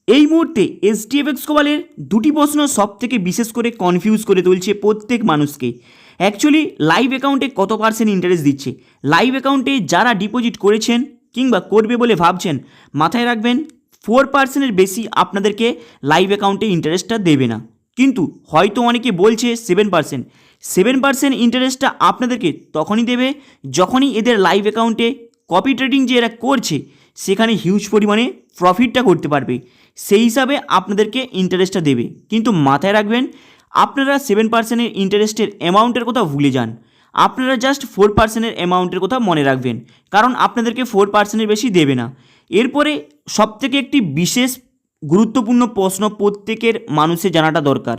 এই মুহূর্তে এইচডিএফএক্স গ্লোবালের দুটি প্রশ্ন সব থেকে বিশেষ করে কনফিউজ করে তুলছে প্রত্যেক মানুষকে। অ্যাকচুয়ালি লাইভ অ্যাকাউন্টে কত পার্সেন্ট ইন্টারেস্ট দিচ্ছে, লাইভ অ্যাকাউন্টে যারা ডিপোজিট করেছেন কিংবা করবে বলে ভাবছেন, মাথায় রাখবেন 4% বেশি আপনাদেরকে লাইভ অ্যাকাউন্টে ইন্টারেস্টটা দেবে না। কিন্তু হয়তো অনেকে বলছে 7% ইন্টারেস্টটা আপনাদেরকে তখনই দেবে যখনই এদের লাইভ অ্যাকাউন্টে কপি ট্রেডিং যে এরা করছে সেখানে হিউজ পরিমাণে প্রফিটটা করতে পারবে, সেই হিসাবে আপনাদেরকে ইন্টারেস্টটা দেবে। কিন্তু মাথায় রাখবেন আপনারা 7% ইন্টারেস্টের অ্যামাউন্টের কথা ভুলে যান, আপনারা জাস্ট 4% অ্যামাউন্টের কথা মনে রাখবেন, কারণ আপনাদেরকে 4% বেশি দেবে না। এরপরে সবথেকে একটি বিশেষ গুরুত্বপূর্ণ প্রশ্ন প্রত্যেকের মানুষের জানাটা দরকার।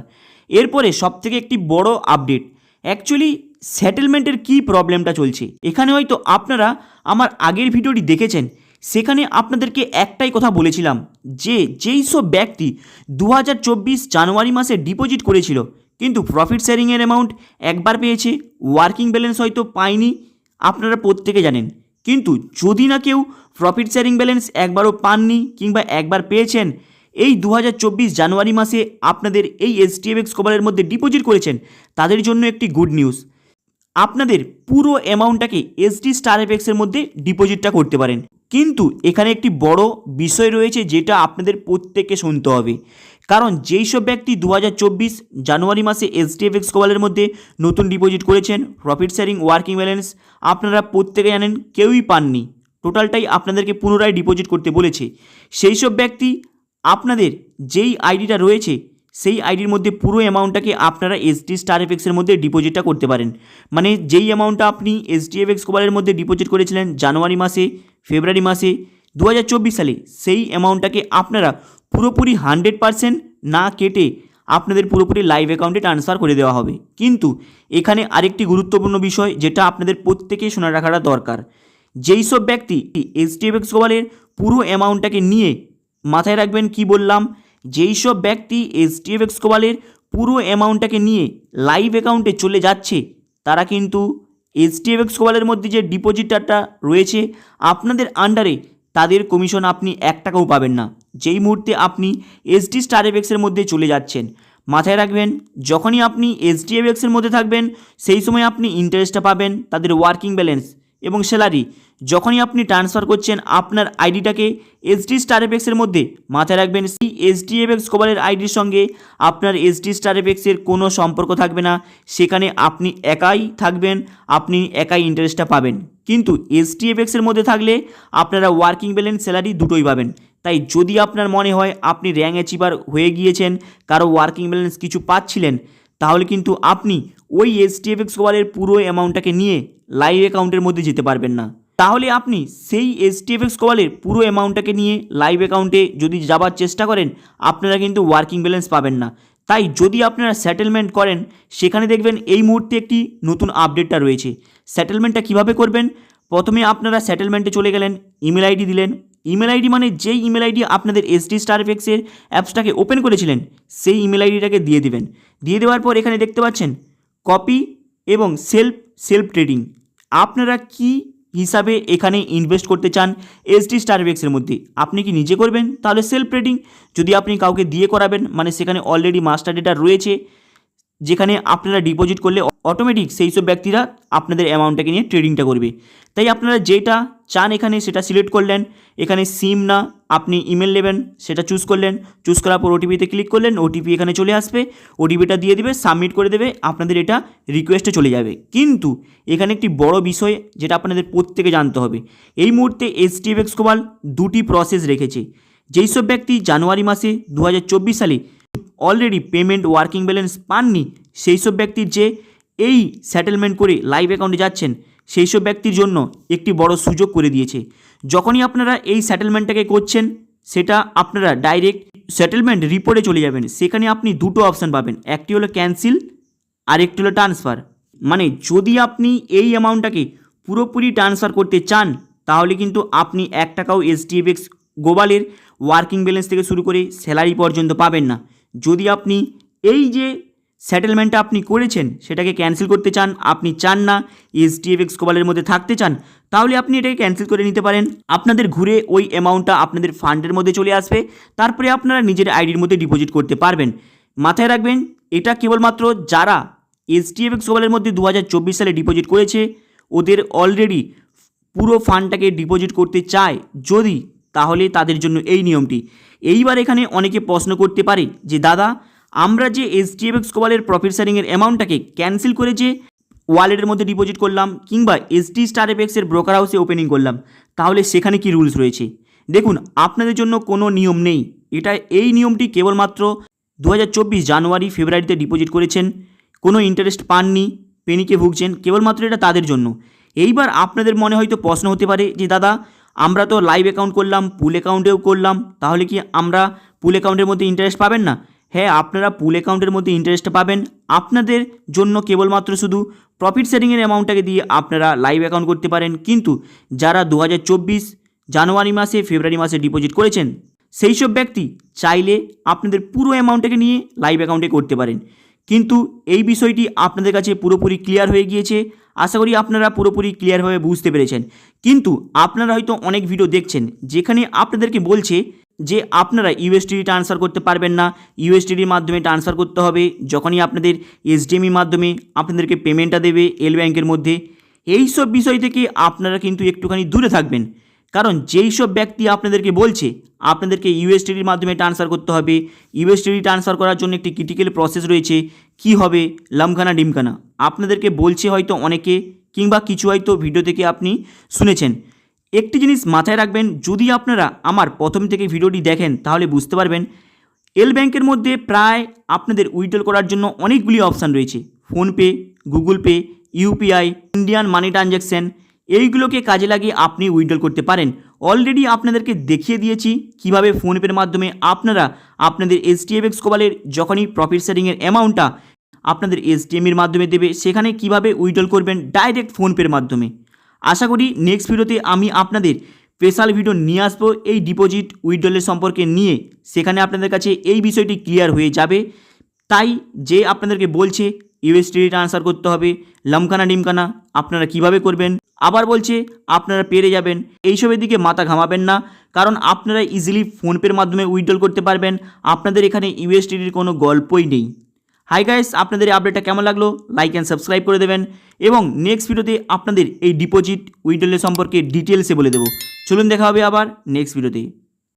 এরপরে সবথেকে একটি বড় আপডেট, অ্যাকচুয়ালি সেটেলমেন্টের কী প্রবলেমটা চলছে। এখানে হয়তো আপনারা আমার আগের ভিডিওটি দেখেছেন, সেখানে আপনাদেরকে একটাই কথা বলেছিলাম যে যেই সব ব্যক্তি 2024 জানুয়ারি মাসে ডিপোজিট করেছিল কিন্তু প্রফিট শেয়ারিংয়ের অ্যামাউন্ট একবার পেয়েছে, ওয়ার্কিং ব্যালেন্স হয়তো পায়নি, আপনারা প্রত্যেকে জানেন। কিন্তু যদি না কেউ প্রফিট শেয়ারিং ব্যালেন্স একবারও পাননি কিংবা একবার পেয়েছেন, এই 2024 জানুয়ারি মাসে আপনাদের এই এইচডিএফএক্স গ্লোবালের মধ্যে ডিপোজিট করেছেন, তাদের জন্য একটি গুড নিউজ। আপনাদের পুরো অ্যামাউন্টটাকে এসডি স্টার এফএক্সের মধ্যে ডিপোজিটটা করতে পারেন। কিন্তু এখানে একটি বড় বিষয় রয়েছে যেটা আপনাদের প্রত্যেককে শুনতে হবে, কারণ যেই সব ব্যক্তি 2024 জানুয়ারি মাসে এইচডিএফএক্স গ্লোবালের মধ্যে নতুন ডিপোজিট করেছেন, প্রফিট শেয়ারিং ওয়ার্কিং ব্যালেন্স আপনারা প্রত্যেকে জানেন কেউই পাননি, টোটালটাই আপনাদেরকে পুনরায় ডিপোজিট করতে বলেছে। সেই সব ব্যক্তি আপনাদের যেই আইডিটা রয়েছে সেই আইডির মধ্যে পুরো অ্যামাউন্টটাকে আপনারা এসডি স্টার এফএক্সের মধ্যে ডিপোজিটটা করতে পারেন। মানে যেই অ্যামাউন্টটা আপনি এইচডিএফএক্স গ্লোবালের মধ্যে ডিপোজিট করেছিলেন জানুয়ারি মাসে, ফেব্রুয়ারি মাসে 2024 সালে, সেই অ্যামাউন্টটাকে আপনারা পুরোপুরি 100% না কেটে আপনাদের পুরোপুরি লাইভ অ্যাকাউন্টে ট্রান্সফার করে দেওয়া হবে। কিন্তু এখানে আরেকটি গুরুত্বপূর্ণ বিষয় যেটা আপনাদের প্রত্যেকেই শোনা রাখাটা দরকার, যেই সব ব্যক্তি এইচডিএফএক্স গ্লোবালের পুরো অ্যামাউন্টটাকে নিয়ে, মাথায় রাখবেন কি বললাম, যেই সব ব্যক্তি এইচডিএফএক্স গ্লোবালের পুরো অ্যামাউন্টটাকে নিয়ে লাইভ অ্যাকাউন্টে চলে যাচ্ছে, তারা কিন্তু এইচডিএফএক্স গ্লোবালের মধ্যে যে ডিপোজিটারটা রয়েছে আপনাদের আন্ডারে, তাদের কমিশন আপনি 1 টাকাও পাবেন না যেই মুহূর্তে আপনি এসডি স্টার এফএক্সের মধ্যে চলে যাচ্ছেন। মাথায় রাখবেন যখনই আপনি এইচডিএফএক্সের মধ্যে থাকবেন সেই সময় আপনি ইন্টারেস্টটা পাবেন তাদের ওয়ার্কিং ব্যালেন্স এবং স্যালারি। যখনই আপনি ট্রান্সফার করছেন আপনার আইডিটাকে এসডি স্টার এফএক্সের মধ্যে, মাথায় রাখবেন সেই এইচডিএফএক্স গ্লোবালের আইডির সঙ্গে আপনার এসডি স্টার এফএক্সের কোনো সম্পর্ক থাকবে না, সেখানে আপনি একাই থাকবেন, আপনি একাই ইন্টারেস্টটা পাবেন। কিন্তু এইচডিএফএক্সের মধ্যে থাকলে আপনারা ওয়ার্কিং ব্যালেন্স স্যালারি দুটোই পাবেন। তাই যদি আপনার মনে হয় আপনি র্যাঙ্ক অ্যাচিভার হয়ে গিয়েছেন, কারো ওয়ার্কিং ব্যালেন্স কিছু পাচ্ছিলেন, তাহলে কিন্তু আপনি ওই এইচডিএফএক্স গ্লোবালের পুরো অ্যামাউন্টটাকে নিয়ে লাইভ অ্যাকাউন্টের মধ্যে যেতে পারবেন না। তাহলে আপনি সেই এইচডিএফএক্স গ্লোবালের পুরো অ্যামাউন্টটাকে নিয়ে লাইভ অ্যাকাউন্টে যদি যাবার চেষ্টা করেন, আপনারা কিন্তু ওয়ার্কিং ব্যালেন্স পাবেন না। তাই যদি আপনারা সেটেলমেন্ট করেন, সেখানে দেখবেন এই মুহূর্তে একটি নতুন আপডেটটা রয়েছে। সেটেলমেন্টটা কিভাবে করবেন, প্রথমে আপনারা সেটেলমেন্টে চলে গেলেন, ইমেল আইডি দিলেন। ইমেল আইডি মানে যেই ইমেল আইডি আপনাদের এসডি স্টার এফএক্সের অ্যাপসটাকে ওপেন করেছিলেন সেই ইমেল আইডিটাকে দিয়ে দিবেন। দিয়ে দেওয়ার পর এখানে দেখতে পাচ্ছেন কপি এবং সেলফ ট্রেডিং, আপনারা কি হিসাবে এখানে ইনভেস্ট করতে চান এসডি স্টার এফএক্সের মধ্যে। আপনি কি নিজে করবেন তাহলে সেলফ ট্রেডিং, যদি আপনি কাউকে দিয়ে করাবেন মানে সেখানে অলরেডি মাস্টার ডেটা রয়েছে যেখানে আপনারা ডিপোজিট করলে অটোমেটিক সেই সব ব্যক্তিরা আপনাদের অ্যামাউন্টটাকে নিয়ে ট্রেডিংটা করবে। তাই আপনারা যেটা চান এখানে সেটা সিলেক্ট করলেন। এখানে সিম না আপনি ইমেল নেবেন সেটা চুজ করলেন, চুজ করার পর ওটিপিতে ক্লিক করলেন, ওটিপি এখানে চলে আসবে, ওটিপিটা দিয়ে দেবে, সাবমিট করে দেবে, আপনাদের এটা রিকোয়েস্টে চলে যাবে। কিন্তু এখানে একটি বড় বিষয় যেটা আপনাদের প্রত্যেকে জানতে হবে, এই মুহূর্তে এইচডিএফএক্স গ্লোবাল দুটি প্রসেস রেখেছে। যেই সব ব্যক্তি জানুয়ারি মাসে 2024 সালে অলরেডি পেমেন্ট ওয়ার্কিং ব্যালেন্স পাননি, সেই সব ব্যক্তির যে এই সেটেলমেন্ট করে লাইভ অ্যাকাউন্টে যাচ্ছেন, সেই সব ব্যক্তির জন্য একটি বড় সুযোগ করে দিয়েছে। যখনই আপনারা এই সেটেলমেন্টটাকে করছেন, সেটা আপনারা ডাইরেক্ট সেটেলমেন্ট রিপোর্টে চলে যাবেন, সেখানে আপনি দুটো অপশান পাবেন, একটি হলো ক্যান্সেল আর একটি হলো ট্রান্সফার। মানে যদি আপনি এই অ্যামাউন্টটাকে পুরোপুরি ট্রান্সফার করতে চান, তাহলে কিন্তু আপনি 1 টাকাও এইচডিএফএক্স গ্লোবালের ওয়ার্কিং ব্যালেন্স থেকে শুরু করে স্যালারি পর্যন্ত পাবেন না। যদি আপনি এই যে সেটেলমেন্টটা আপনি করেছেন সেটাকে ক্যান্সেল করতে চান, আপনি চান না HDFX গ্লোবালের মধ্যে থাকতে চান, তাহলে আপনি এটাকে ক্যান্সেল করে নিতে পারেন। আপনাদের ঘুরে ওই অ্যামাউন্টটা আপনাদের ফান্ডের মধ্যে চলে আসবে, তারপরে আপনারা নিজের আইডির মধ্যে ডিপোজিট করতে পারবেন। মাথায় রাখবেন, এটা কেবলমাত্র যারা HDFX গ্লোবালের মধ্যে 2024 সালে ডিপোজিট করেছে, ওদের অলরেডি পুরো ফান্ডটাকে ডিপোজিট করতে চায় যদি, তাহলে তাদের জন্য এই নিয়মটি। এইবার এখানে অনেকে প্রশ্ন করতে পারে যে দাদা, আমরা যে HDFX গ্লোবালের প্রফিট শেয়ারিংয়ের অ্যামাউন্টটাকে ক্যান্সেল করে যে ওয়ালেটের মধ্যে ডিপোজিট করলাম কিংবা ST*FX এর ব্রোকার হাউসে ওপেনিং করলাম, তাহলে সেখানে কি রুলস রয়েছে? দেখুন, আপনাদের জন্য কোনো নিয়ম নেই। এই নিয়মটি কেবলমাত্র 2024 জানুয়ারি ফেব্রুয়ারিতে ডিপোজিট করেছেন, কোনো ইন্টারেস্ট পাননি, পেনিকে ভুগছেন, কেবলমাত্র এটা তাদের জন্য। এইবার আপনাদের মনে হয়তো প্রশ্ন হতে পারে যে দাদা, আমরা তো লাইভ অ্যাকাউন্ট করলাম, পুল অ্যাকাউন্টেও করলাম, তাহলে কি আমরা পুল অ্যাকাউন্টের মধ্যে ইন্টারেস্ট পাবেন না? হ্যাঁ, আপনারা পুল অ্যাকাউন্টের মধ্যে ইন্টারেস্ট পাবেন। আপনাদের জন্য কেবলমাত্র শুধু প্রফিট শেয়ারিংয়ের অ্যামাউন্টটাকে দিয়ে আপনারা লাইভ অ্যাকাউন্ট করতে পারেন, কিন্তু যারা 2024 জানুয়ারি মাসে ফেব্রুয়ারি মাসে ডিপোজিট করেছেন সেই সব ব্যক্তি চাইলে আপনাদের পুরো অ্যামাউন্টটাকে নিয়ে লাইভ অ্যাকাউন্টে করতে পারেন। কিন্তু এই বিষয়টি আপনাদের কাছে পুরোপুরি ক্লিয়ার হয়ে গিয়েছে, আশা করি আপনারা পুরোপুরি ক্লিয়ারভাবে বুঝতে পেরেছেন। কিন্তু আপনারা হয়তো অনেক ভিডিও দেখছেন যেখানে আপনাদেরকে বলছে যে আপনারা USDT ট্রান্সফার করতে পারবেন না, USDTর মাধ্যমে ট্রান্সফার করতে হবে যখনই আপনাদের SDMI মাধ্যমে আপনাদেরকে পেমেন্টটা দেবে এল ব্যাংকের মধ্যে। এই সব বিষয় থেকে আপনারা কিন্তু একটুখানি দূরে থাকবেন, কারণ যেই সব ব্যক্তি আপনাদেরকে বলছে আপনাদেরকে USDTর মাধ্যমে ট্রান্সফার করতে হবে, USDT ট্রান্সফার করার জন্য একটি ক্রিটিক্যাল প্রসেস রয়েছে, কি হবে লামখানা ডিমখানা, আপনাদেরকে বলছে হয়তো অনেকে, কিংবা কিছু হয়তো ভিডিও থেকে আপনি শুনেছেন। একটি জিনিস মাথায় রাখবেন, যদি আপনারা আমার প্রথম থেকে ভিডিওটি দেখেন তাহলে বুঝতে পারবেন এল ব্যাংকের মধ্যে প্রায় আপনাদের উইথড্র করার জন্য অনেকগুলি অপশান রয়েছে। PhonePe, Google Pay, UPI, Indian money transaction, এইগুলোকে কাজে লাগিয়ে আপনি উইথড্র করতে পারেন। অলরেডি আপনাদেরকে দেখিয়ে দিয়েছি কিভাবে ফোনপের মাধ্যমে আপনারা আপনাদের HDFX গ্লোবালের যখনই প্রফিট শেয়ারিংয়ের অ্যামাউন্টটা আপনাদের SDMIর মাধ্যমে দেবে, সেখানে কিভাবে উইথড্র করবেন ডাইরেক্ট ফোনপের মাধ্যমে। আশা করি নেক্সট ভিডিওতে আমি আপনাদের স্পেশাল ভিডিও নিয়ে আসবো এই ডিপোজিট উইথড্রলের সম্পর্কে নিয়ে, সেখানে আপনাদের কাছে এই বিষয়টি ক্লিয়ার হয়ে যাবে। তাই যে আপনাদেরকে বলছে USDT ট্রান্সফার করতে হবে লামখানা ডিমখানা, আপনারা কিভাবে করবেন, আবার বলছে আপনারা পেরে যাবেন, এইসবের দিকে মাথা ঘামাবেন না, কারণ আপনারা ইজিলি ফোনপের মাধ্যমে উইথড্র করতে পারবেন। আপনাদের এখানে USDTর কোনো গল্পই নেই। হাই গাইস, আপনাদের এই আপডেটটা কেমন লাগলো লাইক অ্যান্ড সাবস্ক্রাইব করে দেবেন, এবং নেক্সট ভিডিওতে আপনাদের এই ডিপোজিট উইথড্রলের সম্পর্কে ডিটেলসে বলে দেবো। চলুন দেখা হবে আবার নেক্সট ভিডিওতে।